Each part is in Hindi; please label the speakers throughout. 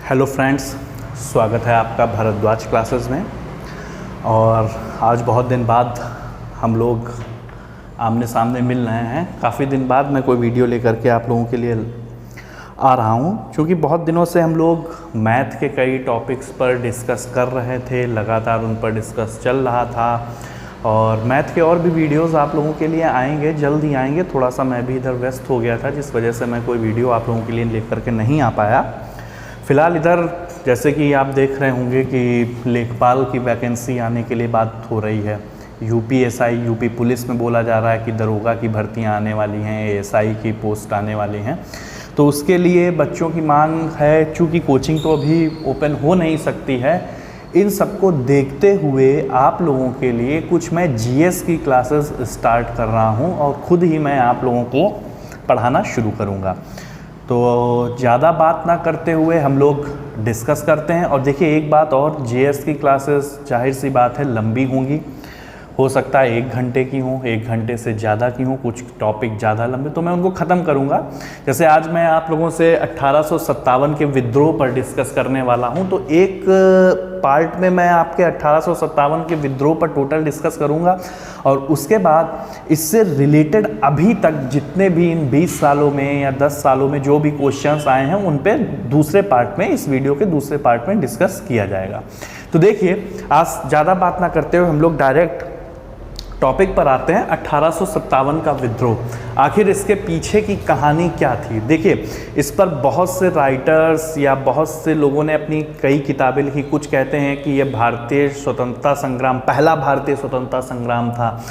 Speaker 1: हेलो फ्रेंड्स, स्वागत है आपका भारद्वाज क्लासेस में। और आज बहुत दिन बाद हम लोग आमने सामने मिल रहे हैं। काफ़ी दिन बाद मैं कोई वीडियो लेकर के आप लोगों के लिए आ रहा हूं, क्योंकि बहुत दिनों से हम लोग मैथ के कई टॉपिक्स पर डिस्कस कर रहे थे, लगातार उन पर डिस्कस चल रहा था। और मैथ के और भी वीडियोस आप लोगों के लिए आएंगे, जल्द ही आएंगे। थोड़ा सा मैं भी इधर व्यस्त हो गया था, जिस वजह से मैं कोई वीडियो आप लोगों के लिए लेकर के नहीं आ पाया। फ़िलहाल इधर जैसे कि आप देख रहे होंगे कि लेखपाल की वैकेंसी आने के लिए बात हो रही है। यूपीएसआई, यूपी पुलिस में बोला जा रहा है कि दरोगा की भर्तियां आने वाली हैं, एएसआई की पोस्ट आने वाली हैं। तो उसके लिए बच्चों की मांग है। चूँकि कोचिंग तो अभी ओपन हो नहीं सकती है, इन सबको देखते हुए आप लोगों के लिए कुछ मैं जीएस की क्लासेस स्टार्ट कर रहा हूं और ख़ुद ही मैं आप लोगों को पढ़ाना शुरू करूंगा। तो ज़्यादा बात ना करते हुए हम लोग डिस्कस करते हैं। और देखिए एक बात और, जीएस की क्लासेस जाहिर सी बात है लंबी होंगी। हो सकता है 1 घंटे की हो, 1 घंटे से ज़्यादा की हो, कुछ टॉपिक ज़्यादा लंबे, तो मैं उनको ख़त्म करूँगा। जैसे आज मैं आप लोगों से 1857 के विद्रोह पर डिस्कस करने वाला हूँ। तो एक पार्ट में मैं आपके 1857 के विद्रोह पर टोटल डिस्कस करूँगा, और उसके बाद इससे रिलेटेड अभी तक जितने भी इन 20 सालों में या 10 सालों में जो भी क्वेश्चंस आए हैं उन पे दूसरे पार्ट में, इस वीडियो के दूसरे पार्ट में डिस्कस किया जाएगा। तो देखिए आज ज़्यादा बात ना करते हुए हम लोग डायरेक्ट टॉपिक पर आते हैं। 1857 का विद्रोह, आखिर इसके पीछे की कहानी क्या थी। देखिए इस पर बहुत से राइटर्स या बहुत से लोगों ने अपनी कई किताबें लिखी। कुछ कहते हैं कि यह भारतीय स्वतंत्रता संग्राम, पहला भारतीय स्वतंत्रता संग्राम था।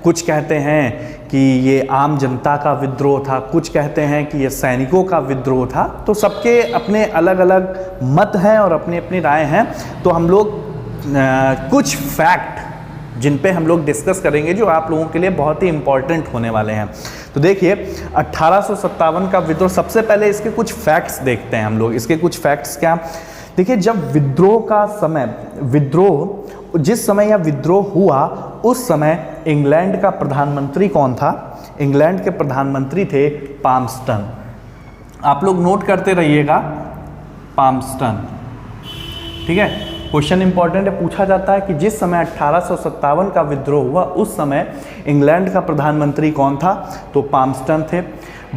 Speaker 1: कुछ कहते हैं कि ये आम जनता का विद्रोह था। कुछ कहते हैं कि ये सैनिकों का विद्रोह था। तो सबके अपने अलग अलग मत हैं और अपनी अपनी राय हैं। तो हम लोग कुछ फैक्ट जिन पे हम लोग डिस्कस करेंगे जो आप लोगों के लिए बहुत ही इंपॉर्टेंट होने वाले हैं। तो देखिए 1857 का विद्रोह, सबसे पहले इसके कुछ फैक्ट्स देखते हैं हम लोग। इसके कुछ फैक्ट्स क्या, देखिए जब विद्रोह का समय, जिस समय यह विद्रोह हुआ उस समय इंग्लैंड का प्रधानमंत्री कौन था? इंग्लैंड के प्रधानमंत्री थे पाम्स्टन। आप लोग नोट करते रहिएगा, पाम्स्टन। ठीक है, क्वेश्चन इंपॉर्टेंट है, पूछा जाता है कि जिस समय 1857 का विद्रोह हुआ उस समय इंग्लैंड का प्रधानमंत्री कौन था? तो पाम्स्टन थे।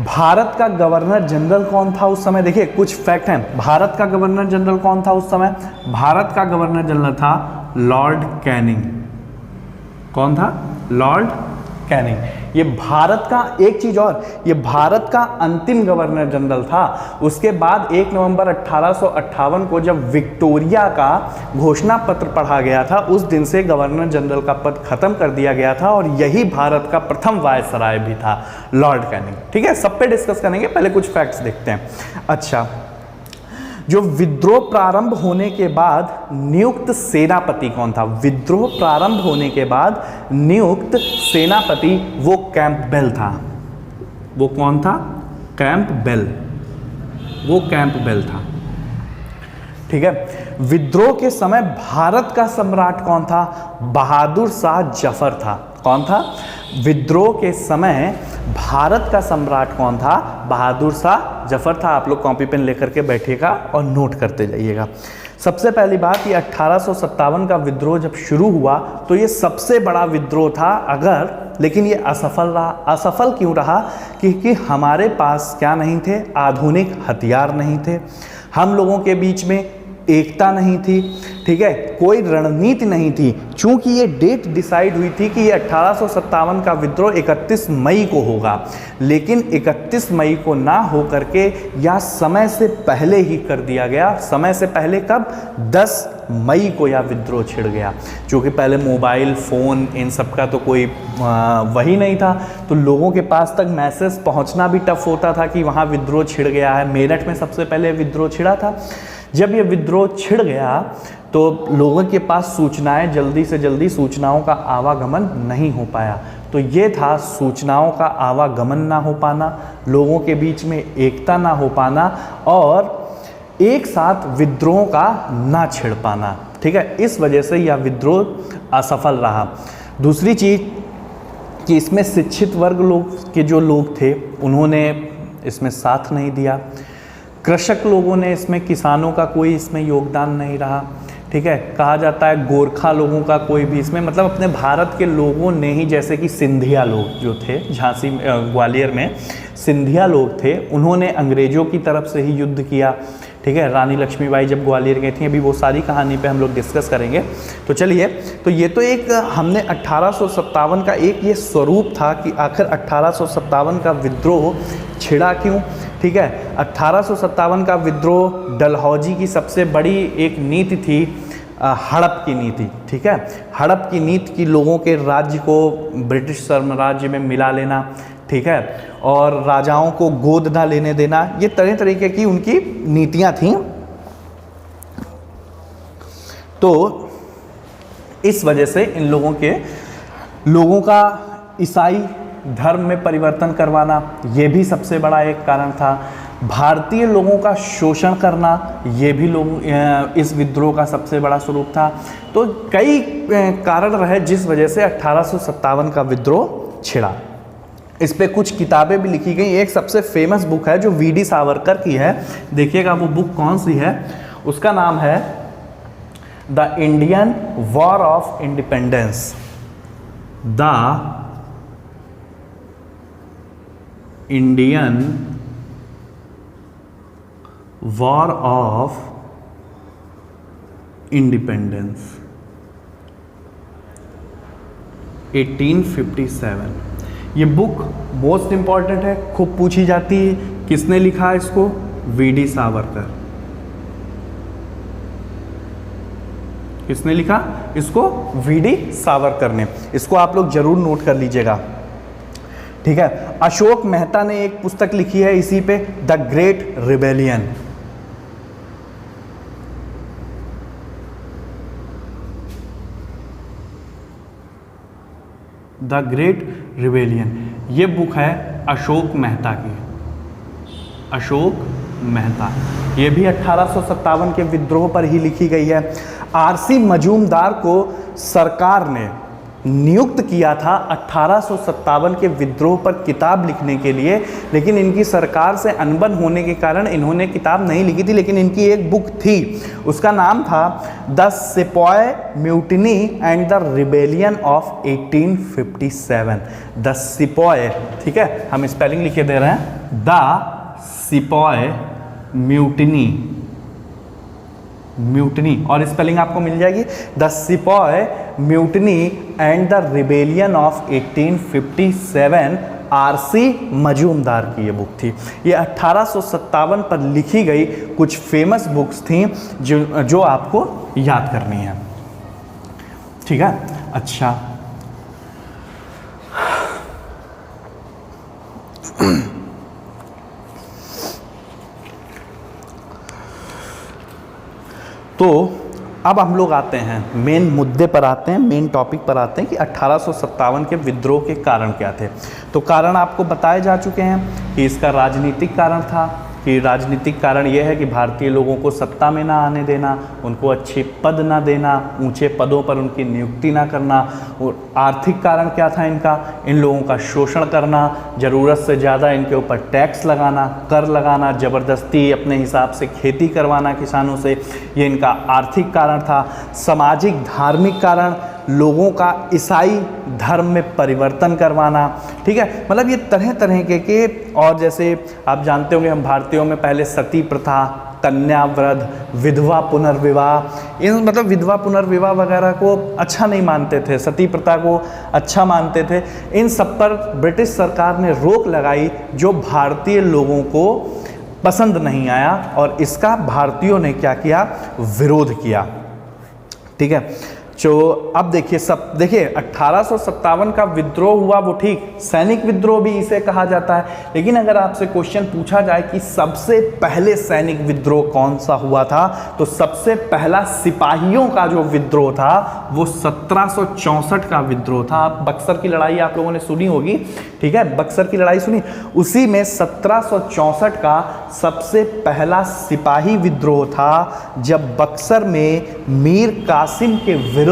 Speaker 1: भारत का गवर्नर जनरल कौन था उस समय? देखिए कुछ फैक्ट हैं। भारत का गवर्नर जनरल कौन था उस समय? भारत का गवर्नर जनरल था लॉर्ड कैनिंग। कौन था? Lord Canning. ये भारत का, एक चीज और, ये भारत का अंतिम गवर्नर जनरल था। उसके बाद 1 नवंबर 1858 को जब विक्टोरिया का घोषणा पत्र पढ़ा गया था, उस दिन से गवर्नर जनरल का पद खत्म कर दिया गया था। और यही भारत का प्रथम वायसराय भी था, लॉर्ड कैनिंग। ठीक है, सब पे डिस्कस करेंगे, पहले कुछ फैक्ट्स देखते हैं। अच्छा, जो विद्रोह प्रारंभ होने के बाद नियुक्त सेनापति कौन था? विद्रोह प्रारंभ होने के बाद नियुक्त सेनापति वो कैंपबेल था। वो कौन था? कैंपबेल। वो कैंपबेल था। ठीक है, विद्रोह के समय भारत का सम्राट कौन था? बहादुर शाह जफर था। कौन था? विद्रोह के समय भारत का सम्राट कौन था? बहादुर शाह जफर था। आप लोग कॉपी पेन लेकर के बैठिएगा और नोट करते जाइएगा। सबसे पहली बात, ये 1857 का विद्रोह जब शुरू हुआ तो ये सबसे बड़ा विद्रोह था, लेकिन ये असफल रहा। असफल क्यों रहा? क्योंकि हमारे पास क्या नहीं थे? आधुनिक हथियार नहीं थे, हम लोगों के बीच में एकता नहीं थी। ठीक है, कोई रणनीति नहीं थी। चूंकि ये डेट डिसाइड हुई थी कि ये 1857 का विद्रोह 31 मई को होगा, लेकिन 31 मई को ना हो करके या समय से पहले ही कर दिया गया। समय से पहले कब? 10 मई को यह विद्रोह छिड़ गया। क्योंकि पहले मोबाइल फ़ोन इन सब का तो कोई वही नहीं था, तो लोगों के पास तक मैसेज पहुंचना भी टफ होता था कि वहाँ विद्रोह छिड़ गया है। मेरठ में सबसे पहले विद्रोह छिड़ा था। जब ये विद्रोह छिड़ गया तो लोगों के पास सूचनाएं, जल्दी से जल्दी सूचनाओं का आवागमन नहीं हो पाया। तो ये था सूचनाओं का आवागमन ना हो पाना, लोगों के बीच में एकता ना हो पाना और एक साथ विद्रोह का ना छिड़ पाना। ठीक है, इस वजह से यह विद्रोह असफल रहा। दूसरी चीज़ कि इसमें शिक्षित वर्ग लोग के जो लोग थे उन्होंने इसमें साथ नहीं दिया। कृषक लोगों ने इसमें, किसानों का कोई इसमें योगदान नहीं रहा। ठीक है, कहा जाता है गोरखा लोगों का कोई भी इसमें, मतलब अपने भारत के लोगों ने ही, जैसे कि सिंधिया लोग जो थे झांसी ग्वालियर में सिंधिया लोग थे, उन्होंने अंग्रेज़ों की तरफ से ही युद्ध किया। ठीक है, रानी लक्ष्मीबाई जब ग्वालियर गई थी, अभी वो सारी कहानी पे हम लोग डिस्कस करेंगे। तो चलिए, तो ये तो एक हमने 1857 का एक ये स्वरूप था कि आखिर 1857 का विद्रोह छिड़ा क्यों। ठीक है, 1857 का विद्रोह डलहौजी की सबसे बड़ी एक नीति थी, हड़प की नीति। ठीक है, हड़प की नीति की लोगों के राज्य को ब्रिटिश साम्राज्य में मिला लेना। ठीक है, और राजाओं को गोद ना लेने देना, ये तरह तरीके की उनकी नीतियां थीं। तो इस वजह से इन लोगों का ईसाई धर्म में परिवर्तन करवाना, ये भी सबसे बड़ा एक कारण था। भारतीय लोगों का शोषण करना, ये भी लोग इस विद्रोह का सबसे बड़ा स्वरूप था। तो कई कारण रहे जिस वजह से 1857 का विद्रोह छिड़ा। इस पे कुछ किताबें भी लिखी गई। एक सबसे फेमस बुक है जो वी.डी. सावरकर की है, देखिएगा वो बुक कौन सी है, उसका नाम है the Indian war of independence. The Indian war of independence 1857। ये बुक मोस्ट इंपॉर्टेंट है, खूब पूछी जाती है। किसने लिखा है इसको? वी.डी. सावरकर। किसने लिखा इसको? वी.डी. सावरकर ने। इसको आप लोग जरूर नोट कर लीजिएगा। ठीक है, अशोक मेहता ने एक पुस्तक लिखी है इसी पे, the great rebellion. The great rebellion, ये बुक है अशोक मेहता की। अशोक मेहता, ये भी 1857 के विद्रोह पर ही लिखी गई है। आर.सी. मजूमदार को सरकार ने नियुक्त किया था 1857 के विद्रोह पर किताब लिखने के लिए, लेकिन इनकी सरकार से अनबन होने के कारण इन्होंने किताब नहीं लिखी थी। लेकिन इनकी एक बुक थी, उसका नाम था the sepoy mutiny and the rebellion of 1857। The sepoy, ठीक है, हम स्पेलिंग लिखे दे रहे हैं, द सिपॉय म्यूटिनी, और स्पेलिंग आपको मिल जाएगी, the sepoy mutiny and the rebellion of 1857। RC. Majumdar की ये बुक थी। ये 1857 पर लिखी गई कुछ फेमस बुक्स थी जो आपको याद करनी है। ठीक है, अच्छा तो अब हम लोग आते हैं मेन मुद्दे पर, आते हैं मेन टॉपिक पर आते हैं कि 1857 के विद्रोह के कारण क्या थे। तो कारण आपको बताए जा चुके हैं कि इसका राजनीतिक कारण था, कि राजनीतिक कारण यह है कि भारतीय लोगों को सत्ता में ना आने देना, उनको अच्छे पद ना देना, ऊंचे पदों पर उनकी नियुक्ति ना करना। और आर्थिक कारण क्या था इनका? इन लोगों का शोषण करना, ज़रूरत से ज़्यादा इनके ऊपर टैक्स लगाना, कर लगाना, ज़बरदस्ती अपने हिसाब से खेती करवाना किसानों से, ये इनका आर्थिक कारण था। सामाजिक धार्मिक कारण, लोगों का ईसाई धर्म में परिवर्तन करवाना। ठीक है, मतलब ये तरह तरह के और जैसे आप जानते होंगे हम भारतीयों में पहले सती प्रथा, कन्या व्रत, विधवा पुनर्विवाह, इन मतलब विधवा पुनर्विवाह वगैरह को अच्छा नहीं मानते थे, सती प्रथा को अच्छा मानते थे। इन सब पर ब्रिटिश सरकार ने रोक लगाई, जो भारतीय लोगों को पसंद नहीं आया, और इसका भारतीयों ने क्या किया? विरोध किया। ठीक है, तो अब देखिए, देखिए 1857 का विद्रोह हुआ, वो ठीक, सैनिक विद्रोह भी इसे कहा जाता है। लेकिन अगर आपसे क्वेश्चन पूछा जाए कि सबसे पहले सैनिक विद्रोह कौन सा हुआ था, तो सबसे पहला सिपाहियों का जो विद्रोह था वो 1764 का विद्रोह था। आप बक्सर की लड़ाई आप लोगों ने सुनी होगी, ठीक है, बक्सर की लड़ाई सुनी, उसी में 1764 का सबसे पहला सिपाही विद्रोह था, जब बक्सर में मीर कासिम के विरुद्ध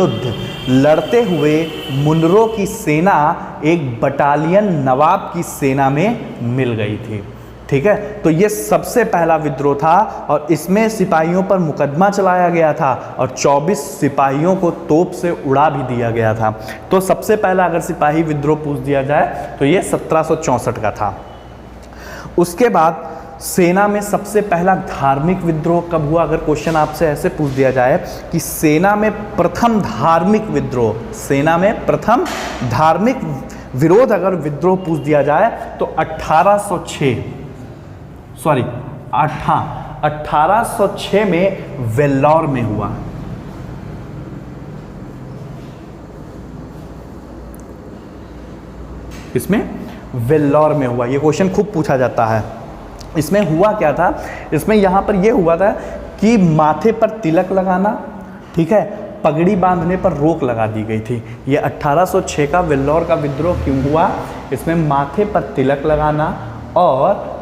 Speaker 1: लड़ते हुए मुनरो की सेना एक बटालियन नवाब की सेना में मिल गई थी। ठीक है, तो ये सबसे पहला विद्रोह था और इसमें सिपाहियों पर मुकदमा चलाया गया था और 24 सिपाहियों को तोप से उड़ा भी दिया गया था। तो सबसे पहला अगर सिपाही विद्रोह पूछ दिया जाए तो ये 1764 का था। उसके बाद सेना में सबसे पहला धार्मिक विद्रोह कब हुआ? अगर क्वेश्चन आपसे ऐसे पूछ दिया जाए कि सेना में प्रथम धार्मिक विद्रोह, सेना में प्रथम धार्मिक विरोध अगर विद्रोह पूछ दिया जाए तो 1806 में वेल्लौर में हुआ। इसमें वेल्लौर में हुआ। ये क्वेश्चन खूब पूछा जाता है। इसमें हुआ क्या था? इसमें यहाँ पर यह हुआ था कि माथे पर तिलक लगाना, ठीक है, पगड़ी बांधने पर रोक लगा दी गई थी। ये 1806 का वेल्लौर का विद्रोह क्यों हुआ? इसमें माथे पर तिलक लगाना और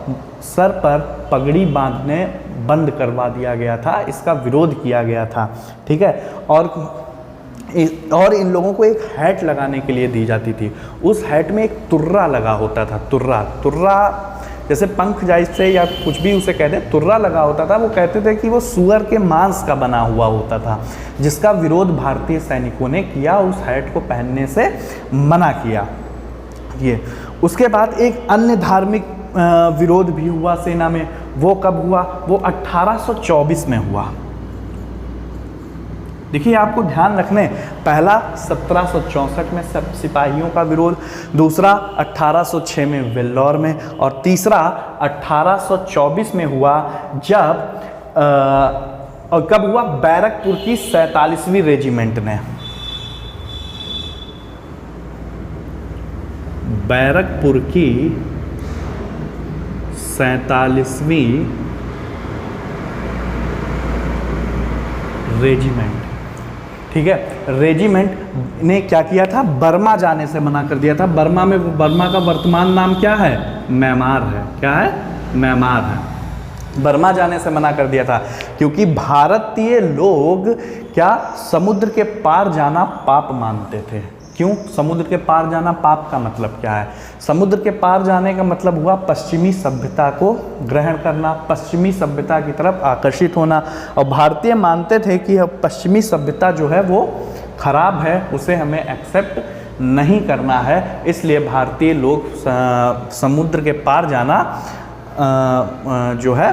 Speaker 1: सर पर पगड़ी बांधने बंद करवा दिया गया था, इसका विरोध किया गया था, ठीक है। और इन लोगों को एक हैट लगाने के लिए दी जाती थी। उस हैट में एक तुर्रा लगा होता था। तुर्रा जैसे पंख जैसे या कुछ भी उसे कहते हैं, तुर्रा लगा होता था। वो कहते थे कि वो सुअर के मांस का बना हुआ होता था, जिसका विरोध भारतीय सैनिकों ने किया, उस हैट को पहनने से मना किया। ये उसके बाद एक अन्य धार्मिक विरोध भी हुआ सेना में। वो कब हुआ? वो 1824 में हुआ। देखिए, आपको ध्यान रखने, पहला 1764 में सब सिपाहियों का विरोध, दूसरा 1806 में वेल्लौर में, और तीसरा 1824 में हुआ जब और कब हुआ? बैरकपुर की 47वीं रेजिमेंट ने, बैरकपुर की 47वीं रेजिमेंट, ठीक है, रेजिमेंट ने क्या किया था? बर्मा जाने से मना कर दिया था। बर्मा का वर्तमान नाम क्या है? म्यांमार है। क्या है? म्यांमार है। बर्मा जाने से मना कर दिया था क्योंकि भारतीय लोग क्या समुद्र के पार जाना पाप मानते थे। क्यों समुद्र के पार जाना पाप का मतलब क्या है? समुद्र के पार जाने का मतलब हुआ पश्चिमी सभ्यता को ग्रहण करना, पश्चिमी सभ्यता की तरफ आकर्षित होना। और भारतीय मानते थे कि पश्चिमी सभ्यता जो है वो खराब है, उसे हमें एक्सेप्ट नहीं करना है। इसलिए भारतीय लोग समुद्र के पार जाना जो है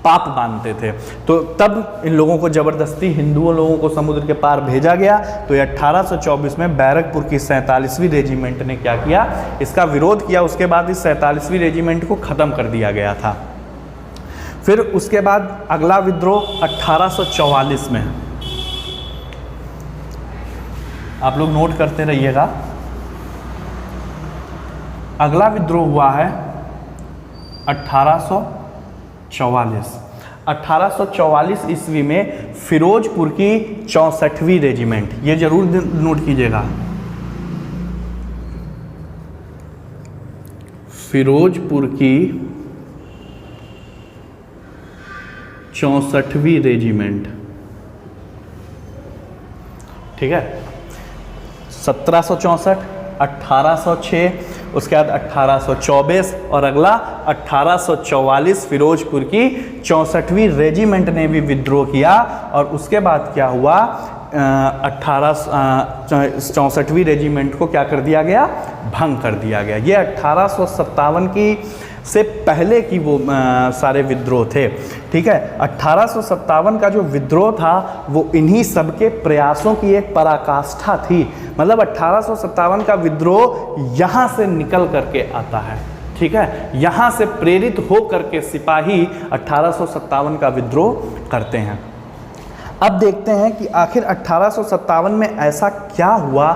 Speaker 1: पाप मानते थे। तो तब इन लोगों को ज़बरदस्ती हिंदुओं लोगों को समुद्र के पार भेजा गया। तो ये 1824 में बैरकपुर की 47वीं रेजिमेंट ने क्या किया? इसका विरोध किया। उसके बाद इस 47वीं रेजिमेंट को ख़त्म कर दिया गया था। फिर उसके बाद अगला विद्रोह 1844 में, आप लोग नोट करते रहिएगा। अगला विद्रोह हुआ है 1844 ईस्वी में फिरोजपुर की 64वीं रेजिमेंट, ये जरूर नोट कीजिएगा, फिरोजपुर की 64वीं रेजिमेंट, ठीक है। 1764, 1806, उसके बाद 1824 और अगला 1844 फिरोजपुर की 64वीं रेजिमेंट ने भी विद्रोह किया। और उसके बाद क्या हुआ? 1864वीं रेजिमेंट को क्या कर दिया गया? भंग कर दिया गया। ये 1857 की से पहले की वो सारे विद्रोह थे, ठीक है। 1857 का जो विद्रोह था वो इन्हीं सबके प्रयासों की एक पराकाष्ठा थी। मतलब 1857 का विद्रोह यहाँ से निकल करके आता है, ठीक है। यहाँ से प्रेरित हो करके सिपाही 1857 का विद्रोह करते हैं। अब देखते हैं कि आखिर 1857 में ऐसा क्या हुआ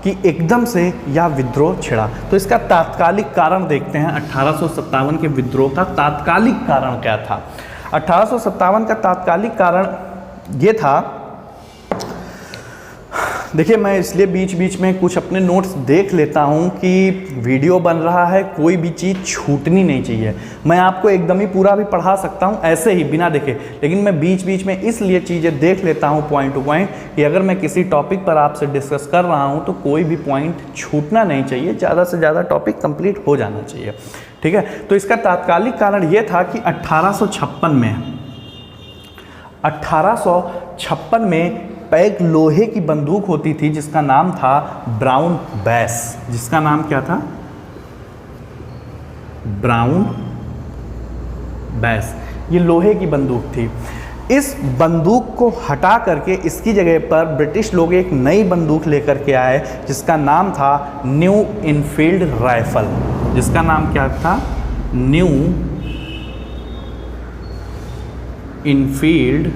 Speaker 1: कि एकदम से यह विद्रोह छिड़ा। तो इसका तात्कालिक कारण देखते हैं। 1857 के विद्रोह का तात्कालिक कारण क्या था? 1857 का तात्कालिक कारण ये था, देखिए मैं इसलिए बीच बीच में कुछ अपने नोट्स देख लेता हूँ कि वीडियो बन रहा है, कोई भी चीज़ छूटनी नहीं चाहिए। मैं आपको एकदम ही पूरा भी पढ़ा सकता हूँ ऐसे ही बिना देखे, लेकिन मैं बीच बीच में इसलिए चीज़ें देख लेता हूँ पॉइंट टू पॉइंट कि अगर मैं किसी टॉपिक पर आपसे डिस्कस कर रहा हूँ तो कोई भी पॉइंट छूटना नहीं चाहिए, ज़्यादा से ज़्यादा टॉपिक कंप्लीट हो जाना चाहिए, ठीक है। तो इसका तात्कालिक कारण यह था कि 1856 में एक लोहे की बंदूक होती थी जिसका नाम था ब्राउन बैस। जिसका नाम क्या था? ब्राउन बैस। ये लोहे की बंदूक थी। इस बंदूक को हटा करके इसकी जगह पर ब्रिटिश लोग एक नई बंदूक लेकर के आए जिसका नाम था न्यू इनफील्ड राइफल। जिसका नाम क्या था? New Enfield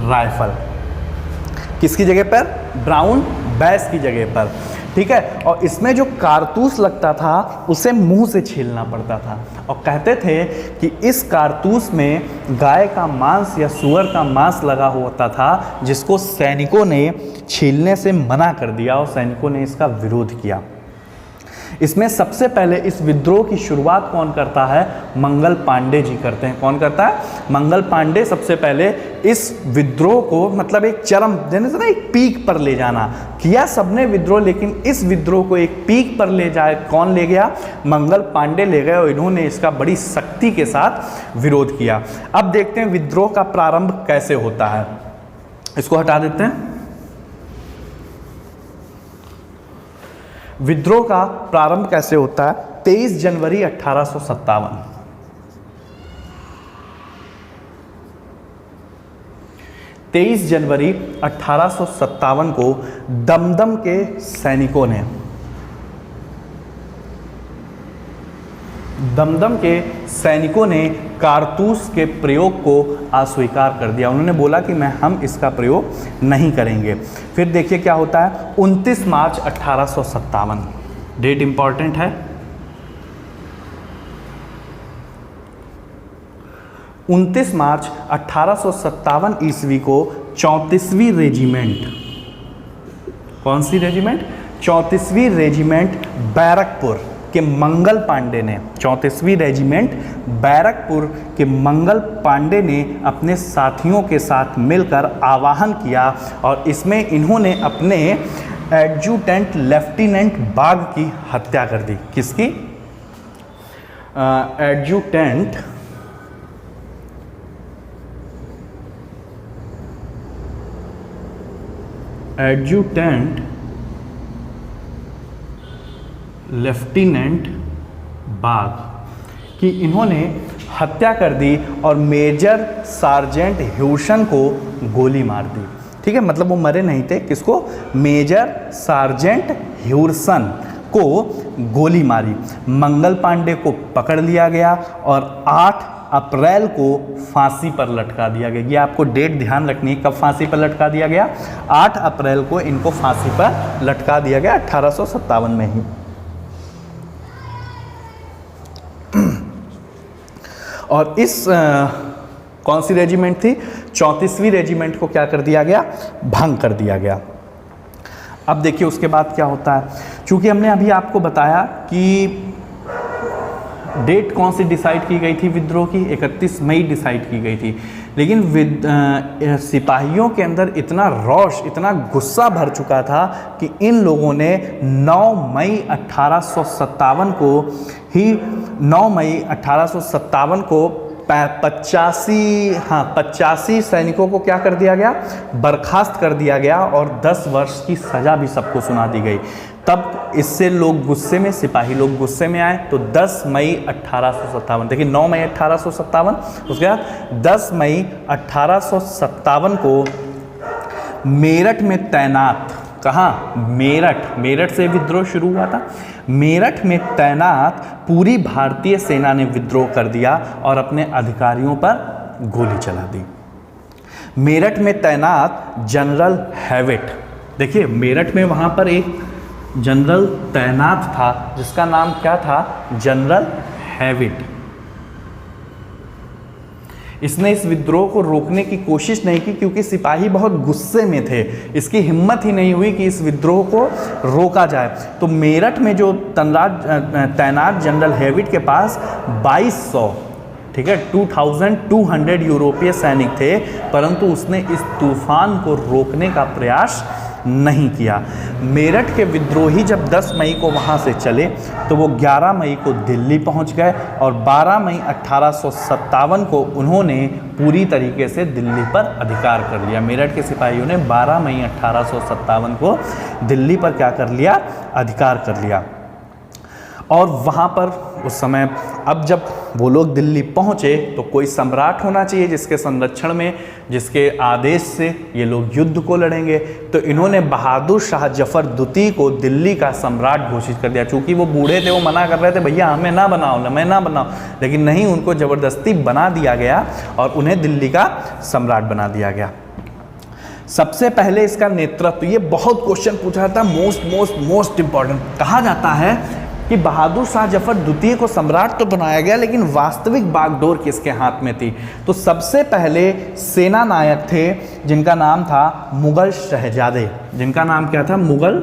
Speaker 1: rifle. किसकी जगह पर? ब्राउन बैस की जगह पर, ठीक है। और इसमें जो कारतूस लगता था उसे मुंह से छीलना पड़ता था और कहते थे कि इस कारतूस में गाय का मांस या सूअर का मांस लगा होता था जिसको सैनिकों ने छीलने से मना कर दिया और सैनिकों ने इसका विरोध किया। इसमें सबसे पहले इस विद्रोह की शुरुआत कौन करता है? मंगल पांडे जी करते हैं। कौन करता है? मंगल पांडे सबसे पहले इस विद्रोह को, मतलब एक चरम देने से ना, एक पीक पर ले जाना। किया सबने विद्रोह, लेकिन इस विद्रोह को एक पीक पर ले जाए कौन ले गया? मंगल पांडे ले गए और इन्होंने इसका बड़ी सख्ती के साथ विरोध किया। अब देखते हैं विद्रोह का प्रारंभ कैसे होता है। इसको हटा देते हैं। विद्रोह का प्रारंभ कैसे होता है? 23 जनवरी 1857। 23 जनवरी 1857 को दमदम के सैनिकों ने कारतूस के प्रयोग को अस्वीकार कर दिया। उन्होंने बोला कि हम इसका प्रयोग नहीं करेंगे। फिर देखिए क्या होता है। 29 मार्च 1857, डेट इंपॉर्टेंट है। 29 मार्च 1857 ईस्वी को 34वीं रेजिमेंट, कौन सी रेजिमेंट? 34वीं रेजिमेंट बैरकपुर के मंगल पांडे ने, 34वीं रेजिमेंट बैरकपुर के मंगल पांडे ने अपने साथियों के साथ मिलकर आवाहन किया और इसमें इन्होंने अपने एडजुटेंट लेफ्टिनेंट बाग की हत्या कर दी। किसकी? एडजुटेंट लेफ्टिनेंट बाग की इन्होंने हत्या कर दी और मेजर सार्जेंट ह्यूसन को गोली मार दी। ठीक है, मतलब वो मरे नहीं थे। किसको? मेजर सार्जेंट ह्यूसन को गोली मारी। मंगल पांडे को पकड़ लिया गया और 8 अप्रैल को फांसी पर लटका दिया गया। ये आपको डेट ध्यान रखनी है, कब फांसी पर लटका दिया गया? 8 अप्रैल को इनको फांसी पर लटका दिया गया 1857 में ही। और इस कौन सी रेजिमेंट थी? 34वीं रेजिमेंट को क्या कर दिया गया? भंग कर दिया गया। अब देखिए उसके बाद क्या होता है। चूंकि हमने अभी आपको बताया कि डेट कौन सी डिसाइड की गई थी विद्रोह की, 31 मई डिसाइड की गई थी, लेकिन सिपाहियों के अंदर इतना रोष, इतना गुस्सा भर चुका था कि इन लोगों ने 9 मई 1857 को ही 9 मई 1857 को 85 सैनिकों को क्या कर दिया गया? बर्खास्त कर दिया गया और 10 वर्ष की सज़ा भी सबको सुना दी गई। तब इससे लोग गुस्से में, सिपाही लोग गुस्से में आए तो 10 मई 1857, देखिए 9 मई 1857, उसके बाद 10 मई 1857 को मेरठ में तैनात, कहाँ? मेरठ से विद्रोह शुरू हुआ था। मेरठ में तैनात पूरी भारतीय सेना ने विद्रोह कर दिया और अपने अधिकारियों पर गोली चला दी। मेरठ में तैनात जनरल हैविट, देखिए मेरठ में वहाँ पर एक जनरल तैनात था जिसका नाम क्या था? General Hewitt. इसने इस विद्रोह को रोकने की कोशिश नहीं की क्योंकि सिपाही बहुत गुस्से में थे। इसकी हिम्मत ही नहीं हुई कि इस विद्रोह को रोका जाए। तो मेरठ में जो तैनात जनरल हैविट के पास 2200, ठीक है, 2200 यूरोपीय सैनिक थे, परंतु उसने इस तूफान को रोकने का प्रयास नहीं किया। मेरठ के विद्रोही जब 10 मई को वहाँ से चले तो वो 11 मई को दिल्ली पहुँच गए और 12 मई 1857 को उन्होंने पूरी तरीके से दिल्ली पर अधिकार कर लिया। मेरठ के सिपाहियों ने 12 मई 1857 को दिल्ली पर क्या कर लिया, अधिकार कर लिया। और वहाँ पर उस समय अब जब वो लोग दिल्ली पहुँचे तो कोई सम्राट होना चाहिए जिसके संरक्षण में, जिसके आदेश से ये लोग युद्ध को लड़ेंगे। तो इन्होंने बहादुर शाह जफर द्वितीय को दिल्ली का सम्राट घोषित कर दिया। चूँकि वो बूढ़े थे, वो मना कर रहे थे भैया हमें ना बनाओ, मैं ना बनाओ, लेकिन नहीं, उनको ज़बरदस्ती बना दिया गया और उन्हें दिल्ली का सम्राट बना दिया गया। सबसे पहले इसका नेतृत्व, ये बहुत क्वेश्चन पूछा था, मोस्ट इंपॉर्टेंट। कहा जाता है कि बहादुर शाह जफर द्वितीय को सम्राट तो बनाया गया लेकिन वास्तविक बागडोर किसके हाथ में थी? तो सबसे पहले सेना नायक थे जिनका नाम था मुगल शहजादे। जिनका नाम क्या था? मुगल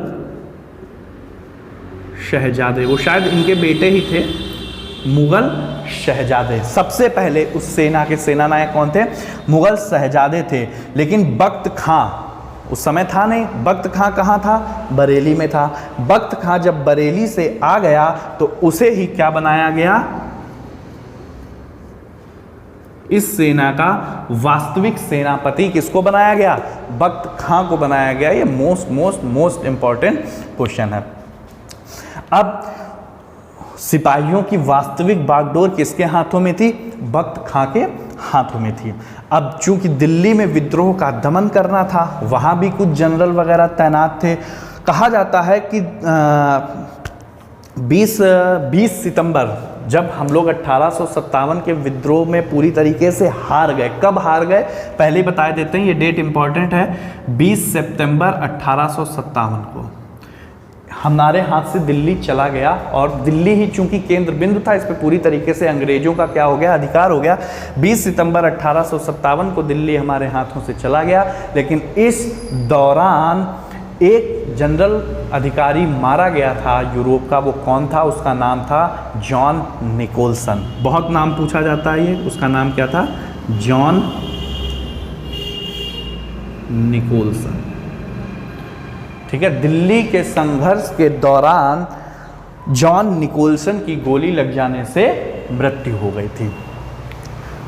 Speaker 1: शहजादे। वो शायद इनके बेटे ही थे, मुगल शहजादे। सबसे पहले उस सेना के सेना नायक कौन थे? मुगल शहजादे थे। लेकिन बख्त खां उस समय था नहीं। बख्त खां कहाँ था? बरेली में था। बख्त खां जब बरेली से आ गया तो उसे ही क्या बनाया गया? इस सेना का वास्तविक सेनापति किसको बनाया गया? बख्त खां को बनाया गया। ये मोस्ट इंपॉर्टेंट क्वेश्चन है। अब सिपाहियों की वास्तविक बागडोर किसके हाथों में थी? बख्त खां के हाथों में थी। अब चूंकि दिल्ली में विद्रोह का दमन करना था, वहाँ भी कुछ जनरल वगैरह तैनात थे। कहा जाता है कि 20 सितंबर जब हम लोग 1857 के विद्रोह में पूरी तरीके से हार गए। कब हार गए पहले बता देते हैं, ये डेट इंपॉर्टेंट है। 20 सितंबर 1857 को हमारे हाथ से दिल्ली चला गया और दिल्ली ही चूंकि केंद्र बिंदु था, इस पे पूरी तरीके से अंग्रेजों का क्या हो गया? अधिकार हो गया। 20 सितंबर 1857 को दिल्ली हमारे हाथों से चला गया। लेकिन इस दौरान एक जनरल अधिकारी मारा गया था यूरोप का। वो कौन था? उसका नाम था जॉन निकोलसन। बहुत नाम पूछा जाता है ये, उसका नाम क्या था? John Nicholson. ठीक है। दिल्ली के संघर्ष के दौरान जॉन निकोलसन की गोली लग जाने से मृत्यु हो गई थी।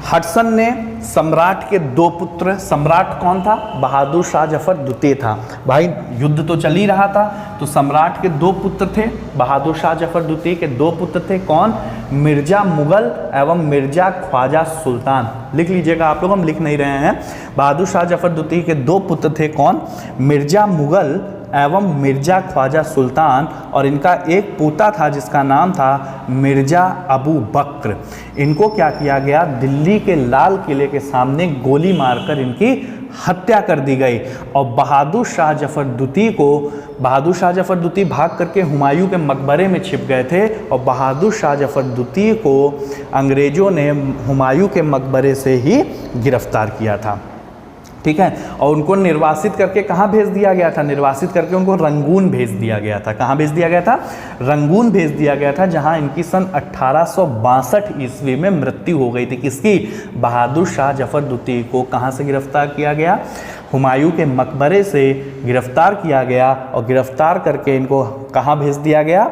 Speaker 1: हडसन ने सम्राट के 2 पुत्र, सम्राट कौन था? बहादुर शाह जफर द्वितीय था। भाई युद्ध तो चल ही रहा था, तो सम्राट के 2 पुत्र थे। बहादुर शाह जफर द्वितीय के 2 पुत्र थे। कौन? मिर्जा मुगल एवं मिर्जा ख्वाजा सुल्तान। लिख लीजिएगा आप लोग, हम लिख नहीं रहे हैं। बहादुर शाह जफर द्वितीय के 2 पुत्र थे। कौन? मिर्जा मुगल एवं मिर्जा ख्वाजा सुल्तान। और इनका एक पोता था जिसका नाम था मिर्जा अबू बक्र। इनको क्या किया गया? दिल्ली के लाल किले के सामने गोली मारकर इनकी हत्या कर दी गई। और बहादुर शाह जफर द्वितीय भाग करके हुमायूं के मकबरे में छिप गए थे और बहादुर शाह जफर द्वितीय को अंग्रेजों ने हुमायूं के मकबरे से ही गिरफ्तार किया था। ठीक है। और उनको निर्वासित करके कहाँ भेज दिया गया था? निर्वासित करके उनको रंगून भेज दिया गया था। कहाँ भेज दिया गया था? रंगून भेज दिया गया था, जहाँ इनकी सन 1862 ईस्वी में मृत्यु हो गई थी। किसकी? बहादुर शाह जफर द्वितीय को कहाँ से गिरफ्तार किया गया? हुमायूं के मकबरे से गिरफ्तार किया गया और गिरफ्तार करके इनको कहाँ भेज दिया गया?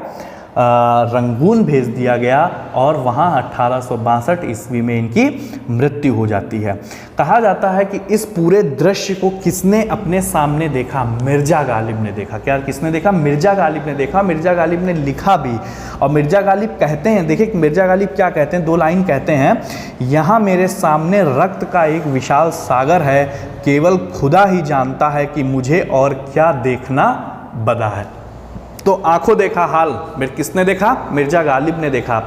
Speaker 1: रंगून भेज दिया गया और वहाँ 1862 ईस्वी में इनकी मृत्यु हो जाती है। कहा जाता है कि इस पूरे दृश्य को किसने अपने सामने देखा? मिर्जा गालिब ने देखा। क्या किसने देखा? मिर्जा गालिब ने देखा। मिर्जा गालिब ने लिखा भी। और मिर्जा गालिब कहते हैं, देखिए मिर्जा गालिब क्या कहते हैं, 2 लाइन कहते हैं, यहाँ मेरे सामने रक्त का एक विशाल सागर है, केवल खुदा ही जानता है कि मुझे और क्या देखना बदा है। तो आंखों देखा हाल किसने देखा? मिर्जा गालिब ने देखा।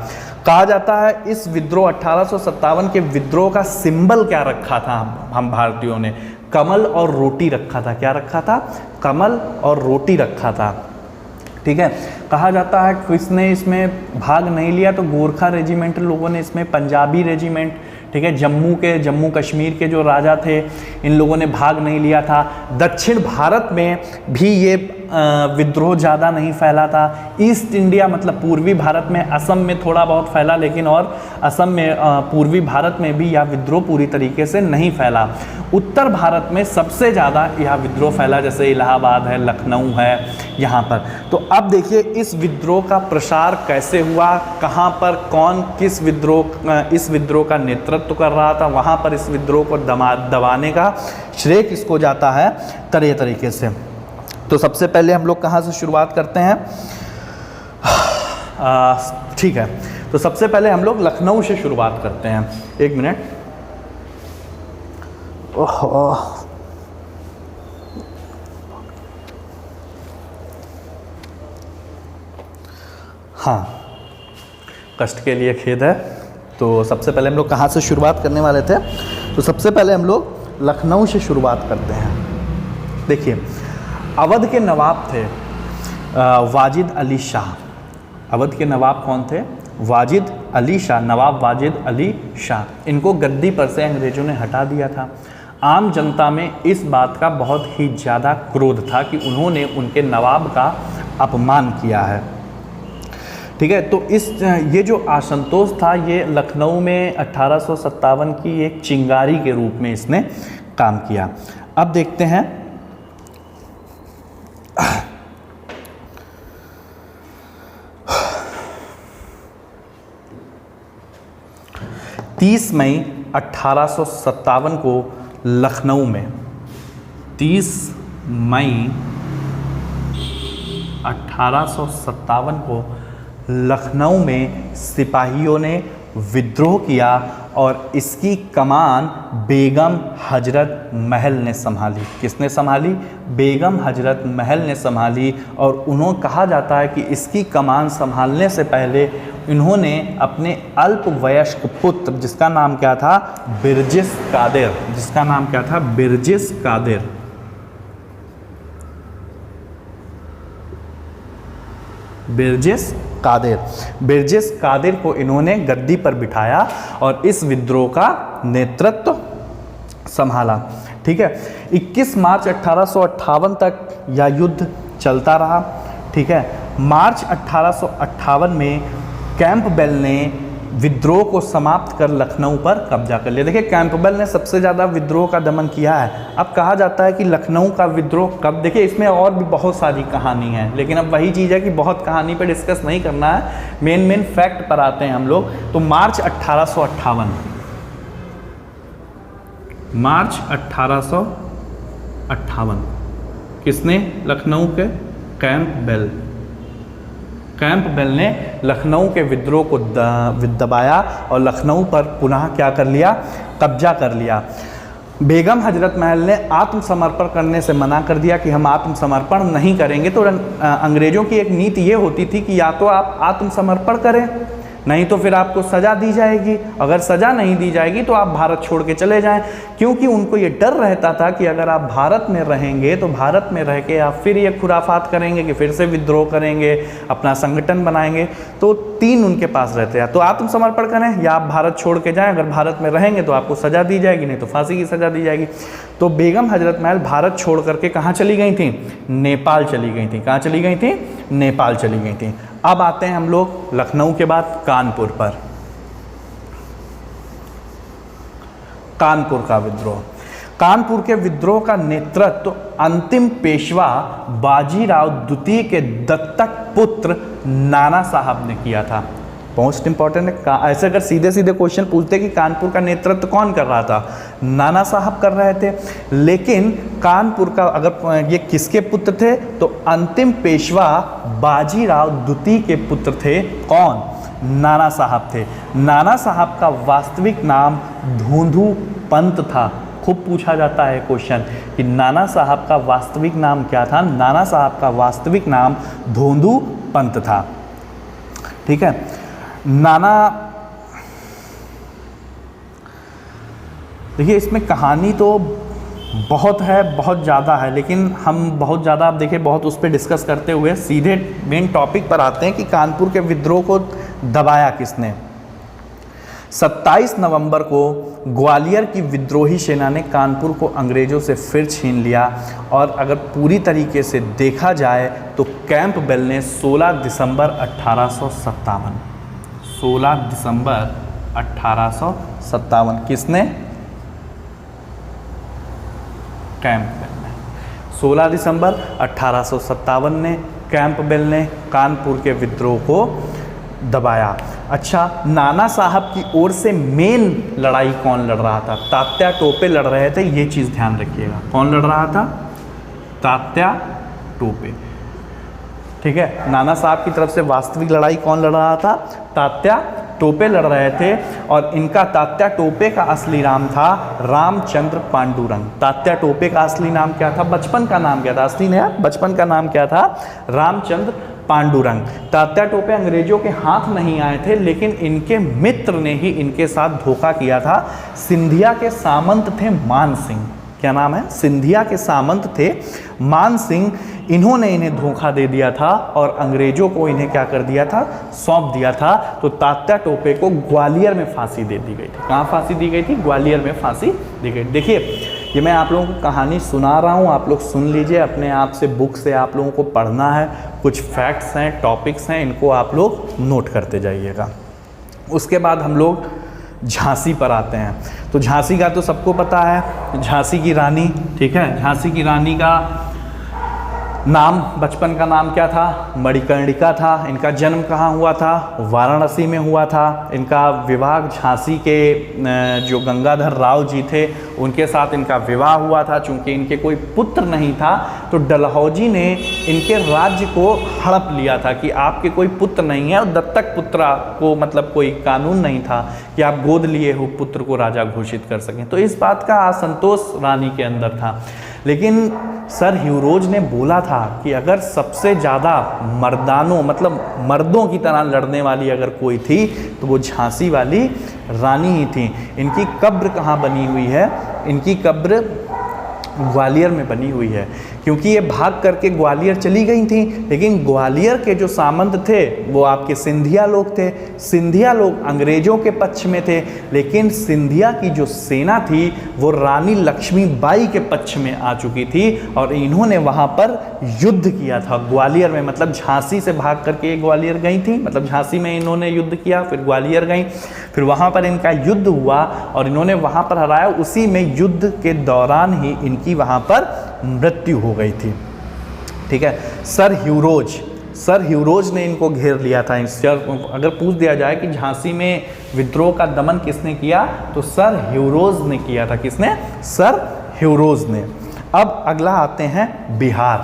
Speaker 1: कहा जाता है इस विद्रोह 1857 के विद्रोह का सिंबल क्या रखा था हम भारतीयों ने? कमल और रोटी रखा था। क्या रखा था? कमल और रोटी रखा था। ठीक है। कहा जाता है किसने इसमें भाग नहीं लिया? तो गोरखा रेजिमेंट लोगों ने इसमें, पंजाबी रेजिमेंट, ठीक है, जम्मू कश्मीर के जो राजा थे इन लोगों ने भाग नहीं लिया था। दक्षिण भारत में भी ये विद्रोह ज़्यादा नहीं फैला था। ईस्ट इंडिया मतलब पूर्वी भारत में, असम में थोड़ा बहुत फैला, लेकिन और असम में पूर्वी भारत में भी यह विद्रोह पूरी तरीके से नहीं फैला। उत्तर भारत में सबसे ज़्यादा यह विद्रोह फैला, जैसे इलाहाबाद है, लखनऊ है, यहाँ पर। तो अब देखिए इस विद्रोह का प्रसार कैसे हुआ, कहाँ पर कौन किस इस विद्रोह का नेतृत्व कर रहा था, वहाँ पर इस विद्रोह को दबाने का श्रेय किसको जाता है, तरह तरीके से। तो सबसे पहले हम लोग कहाँ से शुरुआत करते हैं, ठीक है, तो सबसे पहले हम लोग लखनऊ से शुरुआत करते हैं। एक मिनट, हाँ, कष्ट के लिए खेद है। तो सबसे पहले हम लोग कहाँ से शुरुआत करने वाले थे, तो सबसे पहले हम लोग लखनऊ से शुरुआत करते हैं। देखिए, अवध के नवाब थे वाजिद अली शाह। अवध के नवाब कौन थे, वाजिद अली शाह, नवाब वाजिद अली शाह। इनको गद्दी पर से अंग्रेज़ों ने हटा दिया था। आम जनता में इस बात का बहुत ही ज़्यादा क्रोध था कि उन्होंने उनके नवाब का अपमान किया है, ठीक है। तो ये जो असंतोष था, ये लखनऊ में 1857 की एक चिंगारी के रूप में इसने काम किया। अब देखते हैं 30 मई 1857 को लखनऊ में, 30 मई 1857 को लखनऊ में सिपाहियों ने विद्रोह किया और इसकी कमान बेगम हजरत महल ने संभाली। किसने संभाली, बेगम हजरत महल ने संभाली। और उन्होंने कहा जाता है कि इसकी कमान संभालने से पहले इन्होंने अपने अल्पवयस्क पुत्र, जिसका नाम क्या था, बिरजिस कादिर, जिसका नाम क्या था, बिरजिस कादिर, बिरजिस कादिर को इन्होंने गद्दी पर बिठाया और इस विद्रोह का नेतृत्व संभाला, ठीक है। 21 मार्च 1858 तक यह युद्ध चलता रहा, ठीक है। मार्च 1858 में कैंपबेल ने विद्रोह को समाप्त कर लखनऊ पर कब्जा कर लिया। देखिए, कैंपबेल ने सबसे ज़्यादा विद्रोह का दमन किया है। अब कहा जाता है कि लखनऊ का विद्रोह कब, देखिए इसमें और भी बहुत सारी कहानी है, लेकिन अब वही चीज़ है कि बहुत कहानी पे डिस्कस नहीं करना है, मेन फैक्ट पर आते हैं हम लोग। तो मार्च 1858, मार्च 1858 किसने, लखनऊ के कैंपबेल ने लखनऊ के विद्रोह को दबाया और लखनऊ पर पुनः क्या कर लिया, कब्जा कर लिया। बेगम हजरत महल ने आत्मसमर्पण करने से मना कर दिया कि हम आत्मसमर्पण नहीं करेंगे। तो अंग्रेज़ों की एक नीति ये होती थी कि या तो आप आत्मसमर्पण करें, नहीं तो फिर आपको सज़ा दी जाएगी। अगर सज़ा नहीं दी जाएगी तो आप भारत छोड़ के चले जाएं, क्योंकि उनको ये डर रहता था कि अगर आप भारत में रहेंगे तो भारत में रह के आप फिर ये खुराफात करेंगे कि फिर से विद्रोह करेंगे, अपना संगठन बनाएंगे। तो 3 उनके पास रहते हैं, तो आत्मसमर्पण करें या आप भारत छोड़ के जाएं। अगर भारत में रहेंगे तो आपको सज़ा दी जाएगी, नहीं तो फांसी की सज़ा दी जाएगी। तो बेगम हजरत महल भारत छोड़ करके कहाँ चली गई थी, नेपाल चली गई थी। कहाँ चली गई थी, नेपाल चली गई थी। अब आते हैं हम लोग लखनऊ के बाद कानपुर पर। कानपुर का विद्रोह, कानपुर के विद्रोह का नेतृत्व अंतिम पेशवा बाजीराव द्वितीय के दत्तक पुत्र नाना साहब ने किया था। मोस्ट इंपॉर्टेंट है, ऐसे अगर सीधे सीधे क्वेश्चन पूछते कि कानपुर का नेतृत्व कौन कर रहा था, नाना साहब कर रहे थे। लेकिन कानपुर का अगर ये किसके पुत्र थे, तो अंतिम पेशवा बाजीराव द्वितीय के पुत्र थे। कौन, नाना साहब थे। नाना साहब का वास्तविक नाम धोंधू पंत था। खूब पूछा जाता है क्वेश्चन कि नाना साहब का वास्तविक नाम क्या था। नाना साहब का वास्तविक नाम धोंधू पंत था, ठीक है। नाना, देखिए इसमें कहानी तो बहुत है, बहुत ज़्यादा है, लेकिन हम बहुत ज़्यादा, आप देखिए बहुत उस पर डिस्कस करते हुए सीधे मेन टॉपिक पर आते हैं कि कानपुर के विद्रोह को दबाया किसने। 27 नवंबर को ग्वालियर की विद्रोही सेना ने कानपुर को अंग्रेजों से फिर छीन लिया। और अगर पूरी तरीके से देखा जाए तो कैंपबेल ने 16 दिसंबर 1857 16 दिसंबर 1857 किसने? कैंपबेल ने। 16 दिसंबर 1857 ने कैंपबेल ने कानपुर के विद्रोह को दबाया। अच्छा, नाना साहब की ओर से मेन लड़ाई कौन लड़ रहा था? तात्या टोपे लड़ रहे थे, ये चीज़ ध्यान रखिएगा। कौन लड़ रहा था? तात्या टोपे। ठीक है, नाना साहब की तरफ से वास्तविक लड़ाई कौन लड़ रहा था? तात्या टोपे लड़ रहे थे। और इनका तात्या टोपे का असली नाम था रामचंद्र पांडुरंग। तात्या टोपे का असली नाम क्या था? बचपन का नाम क्या था? असली नहीं, बचपन का नाम क्या था? रामचंद्र पांडुरंग। तात्या टोपे अंग्रेजों के हाथ नहीं आए थे, लेकिन इनके मित्र ने ही इनके साथ धोखा किया था। सिंधिया के सामंत थे मान सिंह। क्या नाम है? सिंधिया के सामंत थे मान सिंह। इन्होंने इन्हें धोखा दे दिया था और अंग्रेजों को इन्हें क्या कर दिया था? सौंप दिया था। तो तात्या टोपे को ग्वालियर में फांसी दे दी गई थी। कहाँ फांसी दी गई थी? ग्वालियर में फांसी दी गई। देखिए, ये मैं आप लोगों को कहानी सुना रहा हूँ, आप लोग सुन लीजिए अपने आप से, बुक से आप लोगों को पढ़ना है। कुछ फैक्ट्स हैं, टॉपिक्स हैं, इनको आप लोग नोट करते जाइएगा। उसके बाद हम लोग झांसी पर आते हैं। तो झांसी का तो सबको पता है, झांसी की रानी। ठीक है, झांसी की रानी का नाम, बचपन का नाम क्या था? मणिकर्णिका था। इनका जन्म कहाँ हुआ था? वाराणसी में हुआ था। इनका विवाह झांसी के जो गंगाधर राव जी थे उनके साथ इनका विवाह हुआ था। चूँकि इनके कोई पुत्र नहीं था तो डलहौजी ने इनके राज्य को हड़प लिया था कि आपके कोई पुत्र नहीं है। और दत्तक पुत्र को मतलब कोई कानून नहीं था कि आप गोद लिए हो पुत्र को राजा घोषित कर सकें। तो इस बात का असंतोष रानी के अंदर था। लेकिन सर ह्यूरोज ने बोला था कि अगर सबसे ज़्यादा मर्दानों मतलब मर्दों की तरह लड़ने वाली अगर कोई थी तो वो झांसी वाली रानी ही थी। इनकी कब्र कहाँ बनी हुई है? इनकी कब्र ग्वालियर में बनी हुई है, क्योंकि ये भाग करके ग्वालियर चली गई थी। लेकिन ग्वालियर के जो सामंत थे वो आपके सिंधिया लोग थे। सिंधिया लोग अंग्रेजों के पक्ष में थे, लेकिन सिंधिया की जो सेना थी वो रानी लक्ष्मीबाई के पक्ष में आ चुकी थी और इन्होंने वहाँ पर युद्ध किया था ग्वालियर में। मतलब झांसी से भाग करके ग्वालियर गई थी, मतलब झांसी में इन्होंने युद्ध किया, फिर ग्वालियर गई, फिर वहाँ पर इनका युद्ध हुआ और इन्होंने वहाँ पर हराया। उसी में युद्ध के दौरान ही इनकी वहाँ पर मृत्यु हो गई थी। ठीक है, सर ह्यूरोज ने इनको घेर लिया था। अगर पूछ दिया जाए कि झांसी में विद्रोह का दमन किसने किया तो सर ह्यूरोज ने किया था। किसने? सर ह्यूरोज ने। अब अगला आते हैं बिहार।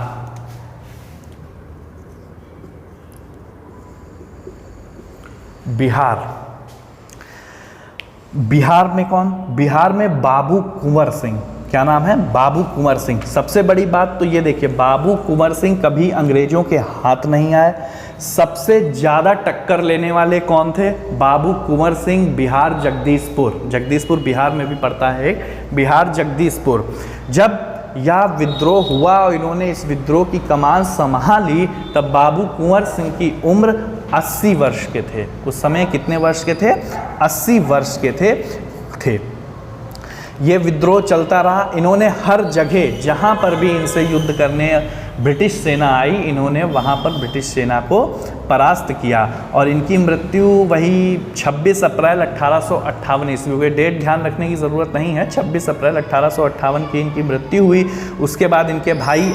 Speaker 1: बिहार में कौन? बिहार में बाबू कुंवर सिंह। क्या नाम है? बाबू कुंवर सिंह। सबसे बड़ी बात तो ये देखिए, बाबू कुंवर सिंह कभी अंग्रेजों के हाथ नहीं आए। सबसे ज़्यादा टक्कर लेने वाले कौन थे? बाबू कुंवर सिंह। बिहार जगदीशपुर बिहार में भी पड़ता है एक, बिहार जगदीशपुर। जब यह विद्रोह हुआ और इन्होंने इस विद्रोह की कमान संभाली तब बाबू कुंवर सिंह की उम्र 80 वर्ष के थे। उस समय कितने वर्ष के थे? 80 वर्ष के थे। ये विद्रोह चलता रहा। इन्होंने हर जगह जहाँ पर भी इनसे युद्ध करने ब्रिटिश सेना आई, इन्होंने वहाँ पर ब्रिटिश सेना को परास्त किया। और इनकी मृत्यु वही 26 अप्रैल 1858 ईस्वी हुई। डेट ध्यान रखने की ज़रूरत नहीं है, 26 अप्रैल 1858 की इनकी मृत्यु हुई। उसके बाद इनके भाई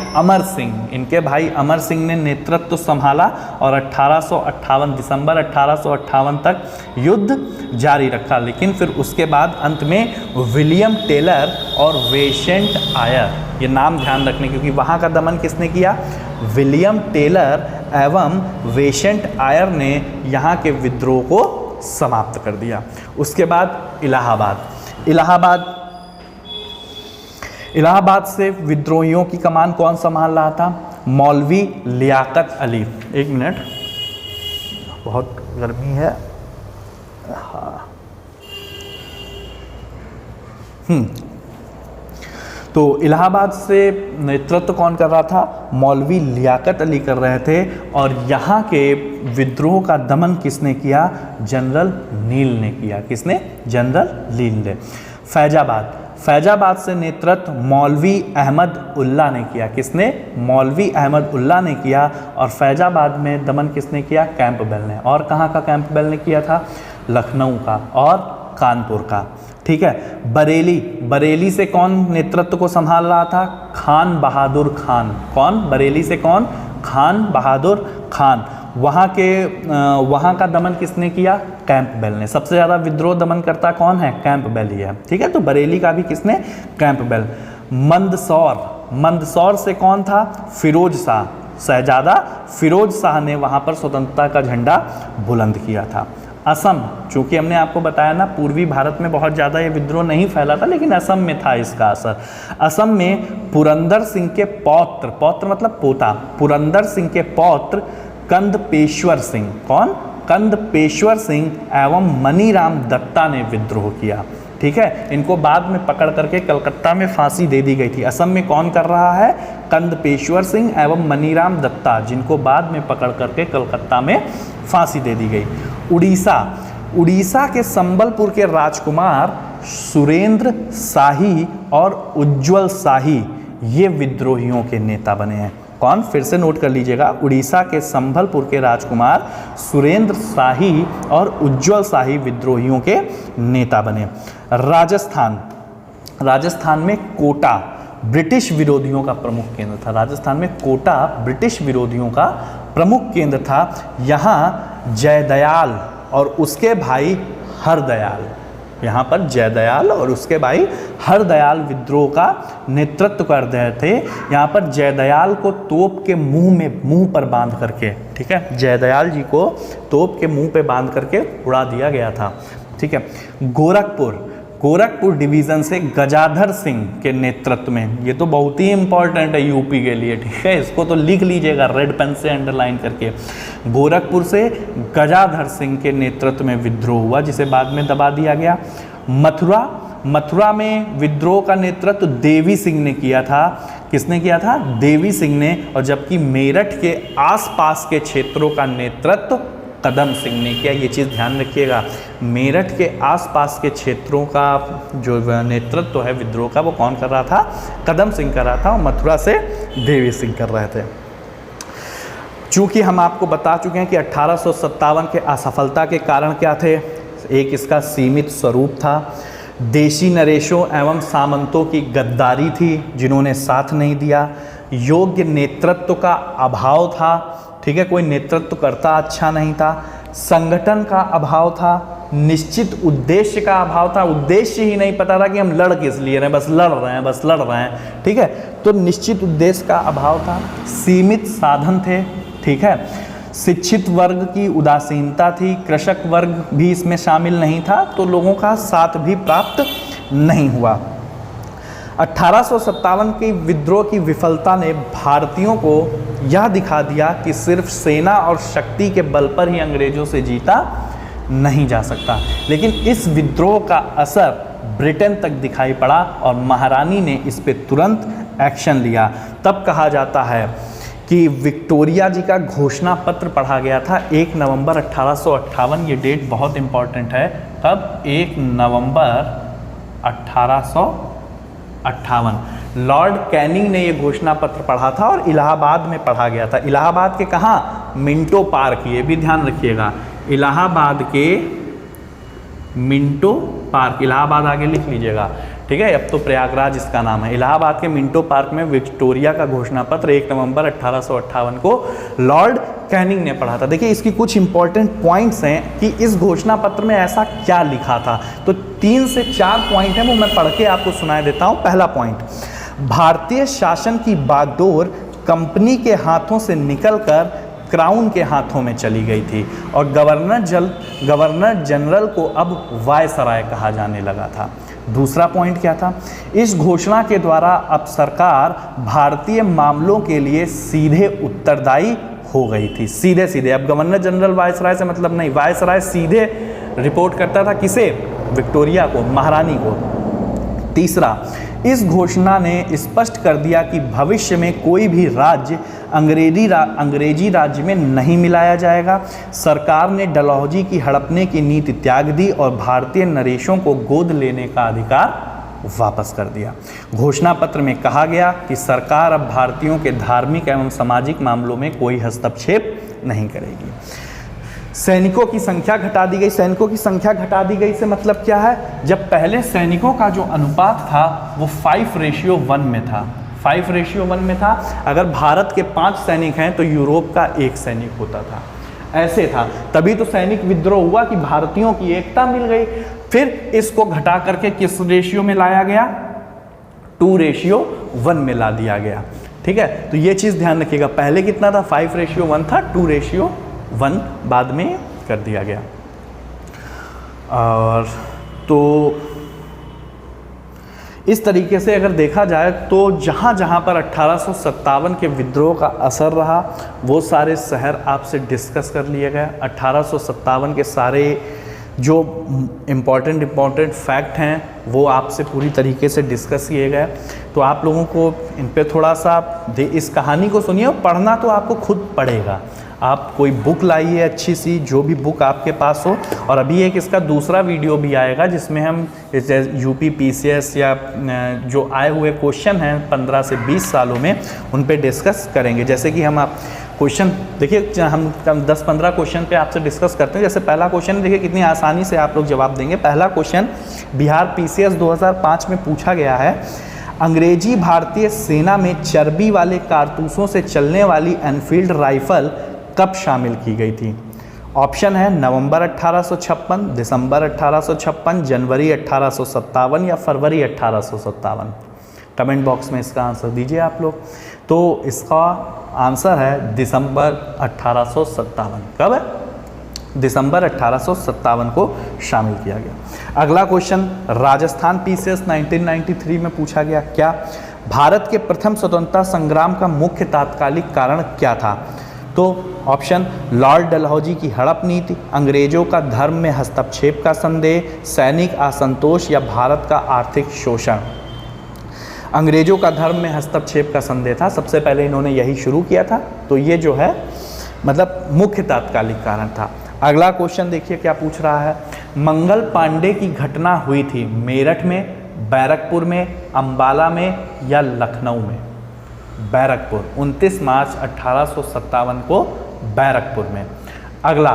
Speaker 1: अमर सिंह ने नेतृत्व संभाला और 1858 दिसंबर 1858 तक युद्ध जारी रखा। लेकिन फिर उसके बाद अंत में विलियम टेलर और वेसेंट आयर, ये नाम ध्यान रखने, क्योंकि वहाँ का दमन किसने किया? विलियम टेलर एवं वेसेंट आयर ने यहाँ के विद्रोह को समाप्त कर दिया। उसके बाद इलाहाबाद से विद्रोहियों की कमान कौन संभाल रहा था? मौलवी लियाकत अली। एक मिनट, बहुत गर्मी है। हाँ, तो इलाहाबाद से नेतृत्व कौन कर रहा था? मौलवी लियाकत अली कर रहे थे। और यहाँ के विद्रोह का दमन किसने किया? जनरल नील ने किया। किसने? जनरल नील ने। फैजाबाद से नेतृत्व मौलवी अहमद उल्ला ने किया। किसने? मौलवी अहमद उल्ला ने किया। और फैजाबाद में दमन किसने किया? कैंपबेल ने। और कहाँ का कैंपबेल ने किया था? लखनऊ का और कानपुर का। ठीक है। बरेली से कौन नेतृत्व को संभाल रहा था? खान बहादुर खान। कौन? बरेली से कौन? खान बहादुर खान। वहाँ का दमन किसने किया? कैंपबेल ने। सबसे ज़्यादा विद्रोह दमन करता कौन है? कैंपबेल ही है। ठीक है, तो बरेली का भी किसने? कैंपबेल। मंदसौर से कौन था? फिरोज शाह। शहजादा फिरोज शाह ने वहाँ पर स्वतंत्रता का झंडा बुलंद किया था। असम, चूँकि हमने आपको बताया ना पूर्वी भारत में बहुत ज़्यादा ये विद्रोह नहीं फैला था, लेकिन असम में था इसका असर। असम में पुरंदर सिंह के पौत्र मतलब पोता, पुरंदर सिंह के पौत्र कंदपेश्वर सिंह। कौन? कंदपेश्वर सिंह एवं मनीराम दत्ता ने विद्रोह किया। ठीक है, इनको बाद में पकड़ करके कलकत्ता में फांसी दे दी गई थी। असम में कौन कर रहा है? कंदपेश्वर सिंह एवं मनीराम दत्ता, जिनको बाद में पकड़ करके कलकत्ता में फांसी दे दी गई। उड़ीसा के संबलपुर के राजकुमार सुरेंद्र शाही और उज्ज्वल शाही ये विद्रोहियों के नेता बने हैं। कौन? फिर से नोट कर लीजिएगा। उड़ीसा के संबलपुर के राजकुमार सुरेंद्र शाही और उज्ज्वल शाही विद्रोहियों के नेता बने। राजस्थान में कोटा ब्रिटिश विरोधियों का प्रमुख केंद्र था। राजस्थान में कोटा ब्रिटिश विरोधियों का प्रमुख केंद्र था। यहाँ जयदयाल और उसके भाई हरदयाल, यहाँ पर जयदयाल और उसके भाई हरदयाल विद्रोह का नेतृत्व कर रहे थे। यहाँ पर जयदयाल को तोप के मुंह पर बांध करके, ठीक है, जयदयाल जी को तोप के मुंह पे बांध करके उड़ा दिया गया था। ठीक है। गोरखपुर डिवीज़न से गजाधर सिंह के नेतृत्व में, ये तो बहुत ही इंपॉर्टेंट है यूपी के लिए। ठीक है, इसको तो लिख लीजिएगा रेड पेन से अंडरलाइन करके। गोरखपुर से गजाधर सिंह के नेतृत्व में विद्रोह हुआ, जिसे बाद में दबा दिया गया। मथुरा में विद्रोह का नेतृत्व देवी सिंह ने किया था। किसने किया था? देवी सिंह ने। और जबकि मेरठ के आसपास के क्षेत्रों का नेतृत्व कदम सिंह ने किया। ये चीज़ ध्यान रखिएगा, मेरठ के आसपास के क्षेत्रों का जो नेतृत्व है विद्रोह का, वो कौन कर रहा था? कदम सिंह कर रहा था। और मथुरा से देवी सिंह कर रहे थे। चूँकि हम आपको बता चुके हैं कि 1857 के असफलता के कारण क्या थे। एक इसका सीमित स्वरूप था, देशी नरेशों एवं सामंतों की गद्दारी थी जिन्होंने साथ नहीं दिया, योग्य नेतृत्व का अभाव था। ठीक है, कोई नेतृत्व करता अच्छा नहीं था, संगठन का अभाव था, निश्चित उद्देश्य का अभाव था। उद्देश्य ही नहीं पता था कि हम लड़ किस लिए रहे हैं, बस लड़ रहे हैं। ठीक है, तो निश्चित उद्देश्य का अभाव था, सीमित साधन थे। ठीक है, शिक्षित वर्ग की उदासीनता थी, कृषक वर्ग भी इसमें शामिल नहीं था, तो लोगों का साथ भी प्राप्त नहीं हुआ। 1857 की विद्रोह की विफलता ने भारतीयों को यह दिखा दिया कि सिर्फ सेना और शक्ति के बल पर ही अंग्रेजों से जीता नहीं जा सकता। लेकिन इस विद्रोह का असर ब्रिटेन तक दिखाई पड़ा और महारानी ने इस पे तुरंत एक्शन लिया। तब कहा जाता है कि विक्टोरिया जी का घोषणा पत्र पढ़ा गया था 1 नवंबर 1858। ये डेट बहुत इंपॉर्टेंट है। तब 1 नवंबर 1858 लॉर्ड कैनिंग ने ये घोषणा पत्र पढ़ा था और इलाहाबाद में पढ़ा गया था। इलाहाबाद के कहाँ? मिंटो पार्क, ये भी ध्यान रखिएगा, इलाहाबाद के मिंटो पार्क, इलाहाबाद आगे लिख लीजिएगा। ठीक है, अब तो प्रयागराज इसका नाम है। इलाहाबाद के मिंटो पार्क में विक्टोरिया का घोषणा पत्र 1 नवंबर 1858 को लॉर्ड कैनिंग ने पढ़ा था। देखिए, इसकी कुछ इंपॉर्टेंट पॉइंट्स हैं कि इस घोषणा पत्र में ऐसा क्या लिखा था। तो 3 से 4 पॉइंट हैं, वो मैं पढ़ के आपको सुनाए देता हूँ। पहला पॉइंट, भारतीय शासन की बागडोर कंपनी के हाथों से निकलकर क्राउन के हाथों में चली गई थी और गवर्नर जनरल को अब वायसराय कहा जाने लगा था। दूसरा पॉइंट क्या था? इस घोषणा के द्वारा अब सरकार भारतीय मामलों के लिए सीधे उत्तरदायी हो गई थी। सीधे अब गवर्नर जनरल वायसराय से मतलब नहीं, वायसराय सीधे रिपोर्ट करता था किसे? विक्टोरिया को, महारानी को। तीसरा, इस घोषणा ने स्पष्ट कर दिया कि भविष्य में कोई भी राज्य अंग्रेजी राज्य में नहीं मिलाया जाएगा। सरकार ने डलहौजी की हड़पने की नीति त्याग दी और भारतीय नरेशों को गोद लेने का अधिकार वापस कर दिया। घोषणा पत्र में कहा गया कि सरकार अब भारतीयों के धार्मिक एवं सामाजिक मामलों में कोई हस्तक्षेप नहीं करेगी। सैनिकों की संख्या घटा दी गई। सैनिकों की संख्या घटा दी गई से मतलब क्या है, जब पहले सैनिकों का जो अनुपात था वो 5:1 में था। 5:1 में था। अगर भारत के 5 सैनिक हैं तो यूरोप का 1 सैनिक होता था, ऐसे था। तभी तो सैनिक विद्रोह हुआ कि भारतीयों की एकता मिल गई। फिर इसको घटा करके किस रेशियो में लाया गया, 2:1 में ला दिया गया। ठीक है, तो ये चीज़ ध्यान रखिएगा। पहले कितना था, 5:1 था, 2:1 बाद में कर दिया गया। और तो इस तरीके से अगर देखा जाए तो जहाँ जहाँ पर 1857 के विद्रोह का असर रहा वो सारे शहर आपसे डिस्कस कर लिए गए। 1857 के सारे जो इम्पॉर्टेंट फैक्ट हैं वो आपसे पूरी तरीके से डिस्कस किए गए। तो आप लोगों को इन पे थोड़ा सा इस कहानी को सुनिए। पढ़ना तो आपको खुद पड़ेगा। आप कोई बुक लाइए अच्छी सी, जो भी बुक आपके पास हो। और अभी एक इसका दूसरा वीडियो भी आएगा जिसमें हम यूपी PCS या जो आए हुए क्वेश्चन हैं 15 से 20 सालों में उन पे डिस्कस करेंगे। जैसे कि हम आप क्वेश्चन देखिए, हम 10-15 क्वेश्चन पे आपसे डिस्कस करते हैं। जैसे पहला क्वेश्चन देखिए कितनी आसानी से आप लोग जवाब देंगे। पहला क्वेश्चन बिहार PCS 2005 में पूछा गया है, अंग्रेजी भारतीय सेना में चर्बी वाले कारतूसों से चलने वाली एनफील्ड राइफल कब शामिल की गई थी? ऑप्शन है नवंबर 1856, दिसंबर 1856, जनवरी 1857 या फरवरी 1857। कमेंट बॉक्स में इसका आंसर दीजिए आप लोग। तो इसका आंसर है दिसंबर 1857। कब है? दिसंबर 1857 को शामिल किया गया। अगला क्वेश्चन राजस्थान PCS 1993 में पूछा गया, क्या भारत के प्रथम स्वतंत्रता संग्राम का मुख्य तात्कालिक कारण क्या था? तो ऑप्शन लॉर्ड डलहौजी की हड़प नीति, अंग्रेजों का धर्म में हस्तक्षेप का संदेह, सैनिक असंतोष या भारत का आर्थिक शोषण। अंग्रेजों का धर्म में हस्तक्षेप का संदेह था। सबसे पहले इन्होंने यही शुरू किया था। तो ये जो है मतलब मुख्य तात्कालिक कारण था। अगला क्वेश्चन देखिए क्या पूछ रहा है, मंगल पांडे की घटना हुई थी मेरठ में, बैरकपुर में, अंबाला में या लखनऊ में? बैरकपुर, 29 मार्च 1857 को बैरकपुर में। अगला,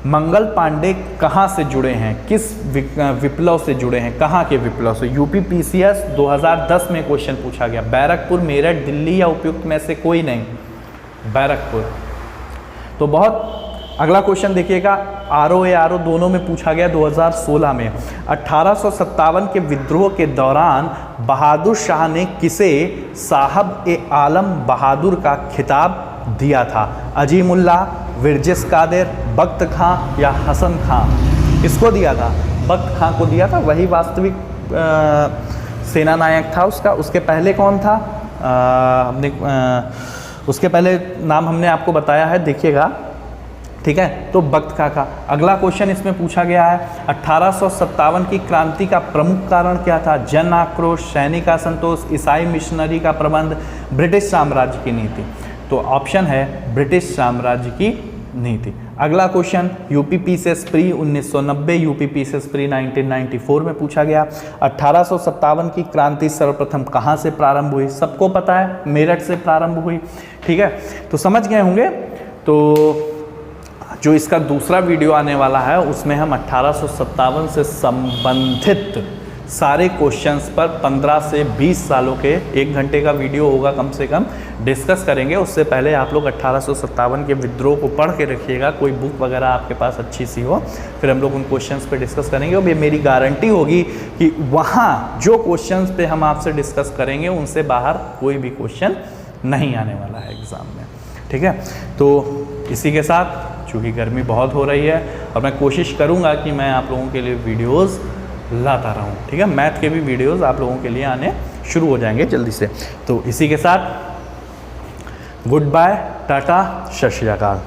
Speaker 1: मंगल पांडे कहाँ से जुड़े हैं, किस विप्लव से जुड़े हैं, कहाँ के विप्लव से? यूपी PCS 2010 में क्वेश्चन पूछा गया। बैरकपुर, मेरठ, दिल्ली या उपयुक्त में से कोई नहीं? बैरकपुर। तो बहुत अगला क्वेश्चन देखिएगा, RO दोनों में पूछा गया 2016 में। 1857 के विद्रोह के दौरान बहादुर शाह ने किसे साहब-ए-आलम बहादुर का खिताब दिया था? अजीमुल्लाह, विरजिस कादिर, बख्त खां या हसन खां? किसको दिया था? बख्त खां को दिया था। वही वास्तविक सेना नायक था उसका। उसके पहले कौन था? उसके पहले नाम हमने आपको बताया है, देखिएगा। ठीक है, तो बख्त खां का। अगला क्वेश्चन इसमें पूछा गया है, 1857 की क्रांति का प्रमुख कारण क्या था? जन आक्रोश, सैनिक असंतोष, ईसाई मिशनरी का प्रबंध, ब्रिटिश साम्राज्य की नीति? तो ऑप्शन है ब्रिटिश साम्राज्य की नीति। अगला question UP PCS pre 1990, UP PCS pre 1994 में पूछा गया, 1857 की क्रांति सर्वप्रथम कहाँ से प्रारंभ हुई? सबको पता है, मेरठ से प्रारंभ हुई। ठीक है, तो समझ गए होंगे। तो जो इसका दूसरा वीडियो आने वाला है उसमें हम 1857 से संबंधित सारे क्वेश्चंस पर 15 से 20 सालों के 1 घंटे का वीडियो होगा कम से कम, डिस्कस करेंगे। उससे पहले आप लोग 1857 के विद्रोह को पढ़ के रखिएगा, कोई बुक वगैरह आपके पास अच्छी सी हो, फिर हम लोग उन क्वेश्चंस पे डिस्कस करेंगे। और ये मेरी गारंटी होगी कि वहाँ जो क्वेश्चंस पे हम आपसे डिस्कस करेंगे उनसे बाहर कोई भी क्वेश्चन नहीं आने वाला है एग्ज़ाम में। ठीक है, तो इसी के साथ चूँकि गर्मी बहुत हो रही है और मैं कोशिश करूँगा कि मैं आप लोगों के लिए वीडियोस लाता रहूँ। ठीक है, मैथ के भी वीडियोस आप लोगों के लिए आने शुरू हो जाएंगे जल्दी से। तो इसी के साथ गुड बाय, टाटा, सत श्री अकाल।